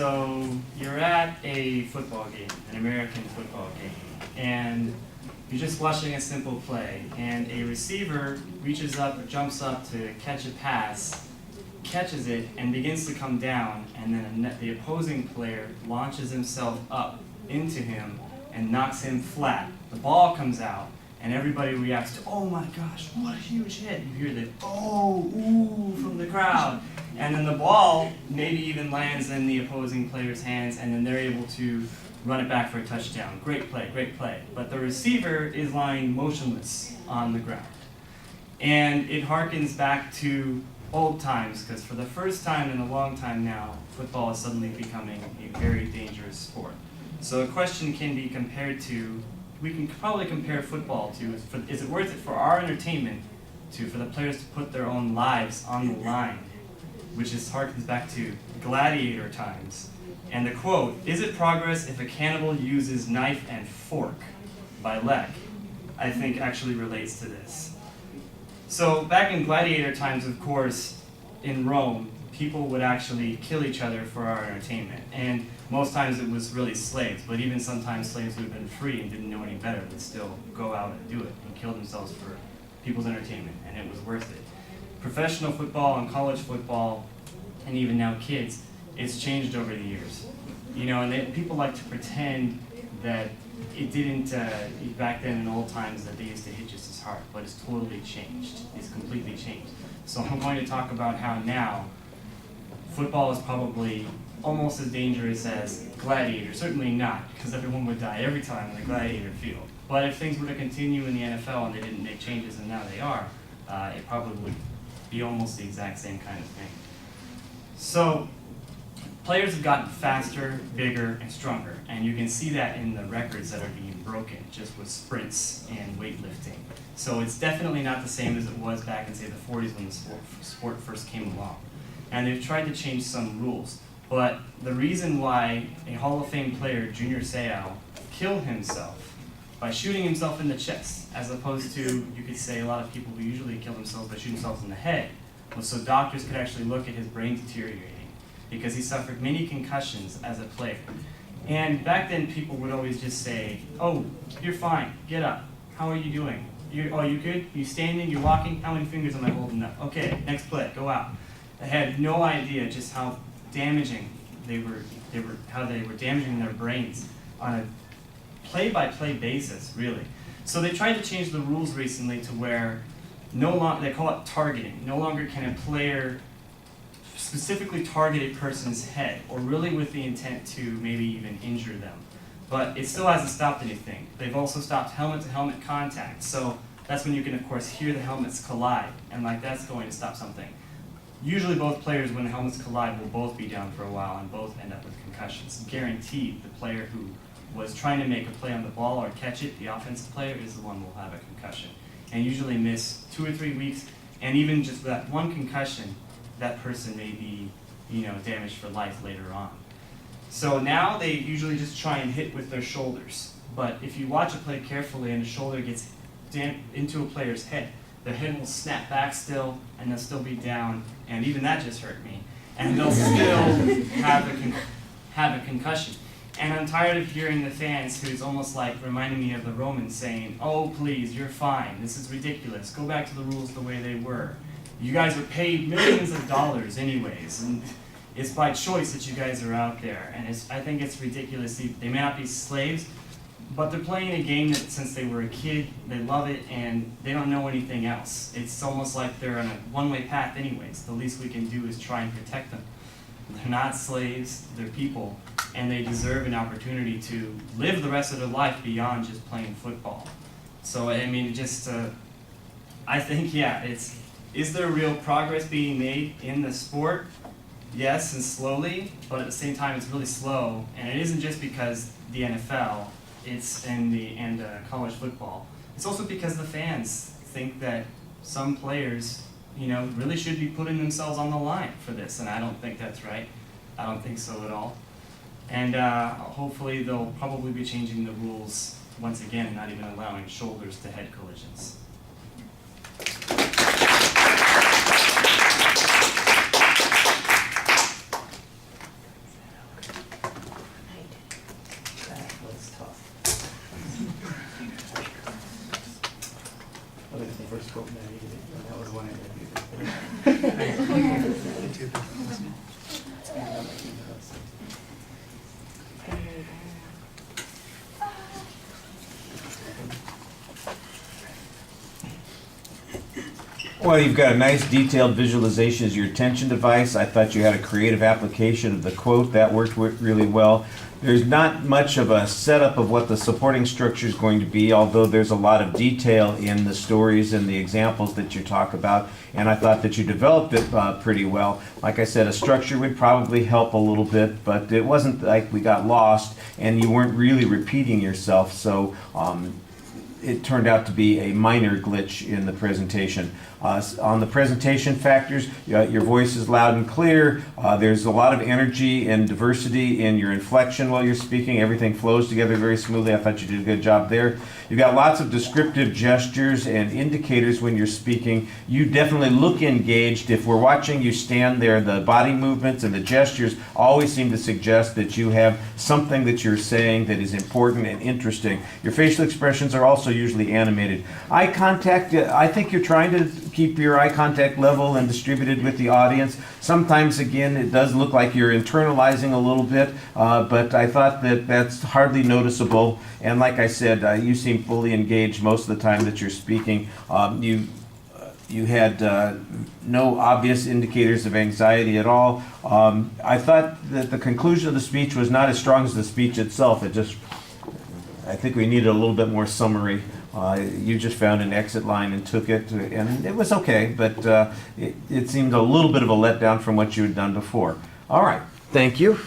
So you're at a football game, an American football game, and you're just watching a simple play, and a receiver reaches up or jumps up to catch a pass, catches it, and begins to come down, and then the opposing player launches himself up into him and knocks him flat. The ball comes out, and everybody reacts to, "Oh my gosh, what a huge hit." You hear the, "Oh, ooh," from the crowd. And then the ball maybe even lands in the opposing player's hands, and then they're able to run it back for a touchdown. Great play, great play. But the receiver is lying motionless on the ground. And it harkens back to old times, because for the first time in a long time now, football is suddenly becoming a very dangerous sport. So a question can be compared to, we can probably compare football to, is it worth it for our entertainment for the players to put their own lives on the line, which harkens back to gladiator times. And the quote, "Is it progress if a cannibal uses knife and fork?" by Leck, I think actually relates to this. So back in gladiator times, of course, in Rome, people would actually kill each other for our entertainment. And most times it was really slaves, but even sometimes slaves who had been free and didn't know any better would still go out and do it and kill themselves for people's entertainment, and it was worth it. Professional football and college football, and even now kids, it's changed over the years. You know, and people like to pretend that it didn't, back then in old times, that they used to hit just as hard, but it's totally changed. It's completely changed. So I'm going to talk about how now football is probably almost as dangerous as gladiator. Certainly not, because everyone would die every time in the gladiator field. But if things were to continue in the NFL and they didn't make changes, and now they are, it probably would be almost the exact same kind of thing. So players have gotten faster, bigger, and stronger, and you can see that in the records that are being broken just with sprints and weightlifting. So it's definitely not the same as it was back in, say, the 40s when the sport first came along. And they've tried to change some rules. But the reason why a Hall of Fame player, Junior Seau, killed himself by shooting himself in the chest, as opposed to, you could say, a lot of people who usually kill themselves by shooting themselves in the head, was so doctors could actually look at his brain deteriorating, because he suffered many concussions as a player. And back then, people would always just say, "Oh, you're fine, get up. How are you doing? Oh, you good? You standing, you're walking? How many fingers am I holding up? Okay, next play, go out." They had no idea just how damaging how they were damaging their brains on a play-by-play basis, really. So they tried to change the rules recently to where they call it targeting. No longer can a player specifically target a person's head, or really with the intent to maybe even injure them. But it still hasn't stopped anything. They've also stopped helmet-to-helmet contact. So that's when you can, of course, hear the helmets collide, and that's going to stop something. Usually both players, when the helmets collide, will both be down for a while and both end up with concussions. Guaranteed, the player who was trying to make a play on the ball or catch it, the offensive player, is the one who will have a concussion. And usually miss 2 or 3 weeks, and even just that one concussion, that person may be, damaged for life later on. So now they usually just try and hit with their shoulders. But if you watch a play carefully and the shoulder gets into a player's head, their head will snap back still, and they'll still be down, and even that just hurt me. And they'll still have a concussion. And I'm tired of hearing the fans who's almost like reminding me of the Romans saying, "Oh, please, you're fine. This is ridiculous. Go back to the rules the way they were. You guys are paid millions of dollars anyways, and it's by choice that you guys are out there." And I think it's ridiculous. They may not be slaves, but they're playing a game that since they were a kid, they love it, and they don't know anything else. It's almost like they're on a one-way path anyways. The least we can do is try and protect them. They're not slaves, they're people, and they deserve an opportunity to live the rest of their life beyond just playing football. So, I mean, I think, is there real progress being made in the sport? Yes, and slowly, but at the same time it's really slow, and it isn't just because the NFL, it's and college football. It's also because the fans think that some players, really should be putting themselves on the line for this, and I don't think that's right. I don't think so at all. And hopefully they'll probably be changing the rules once again, not even allowing shoulders to head collisions. Well, you've got a nice detailed visualization as your attention device. I thought you had a creative application of the quote. That worked really well. There's not much of a setup of what the supporting structure is going to be, although there's a lot of detail in the stories and the examples that you talk about, and I thought that you developed it pretty well. Like I said, a structure would probably help a little bit, but it wasn't like we got lost and you weren't really repeating yourself, so it turned out to be a minor glitch in the presentation. On the presentation factors, your voice is loud and clear. There's a lot of energy and diversity in your inflection while you're speaking. Everything flows together very smoothly. I thought you did a good job there. You've got lots of descriptive gestures and indicators when you're speaking. You definitely look engaged. If we're watching you stand there, the body movements and the gestures always seem to suggest that you have something that you're saying that is important and interesting. Your facial expressions are also usually animated. Eye contact, I think you're trying to keep your eye contact level and distributed with the audience. Sometimes, again, it does look like you're internalizing a little bit, but I thought that that's hardly noticeable. And like I said, you seem fully engaged most of the time that you're speaking. You had no obvious indicators of anxiety at all. I thought that the conclusion of the speech was not as strong as the speech itself. I think we needed a little bit more summary. You just found an exit line and took it, and it was okay, but it seemed a little bit of a letdown from what you had done before. All right, thank you.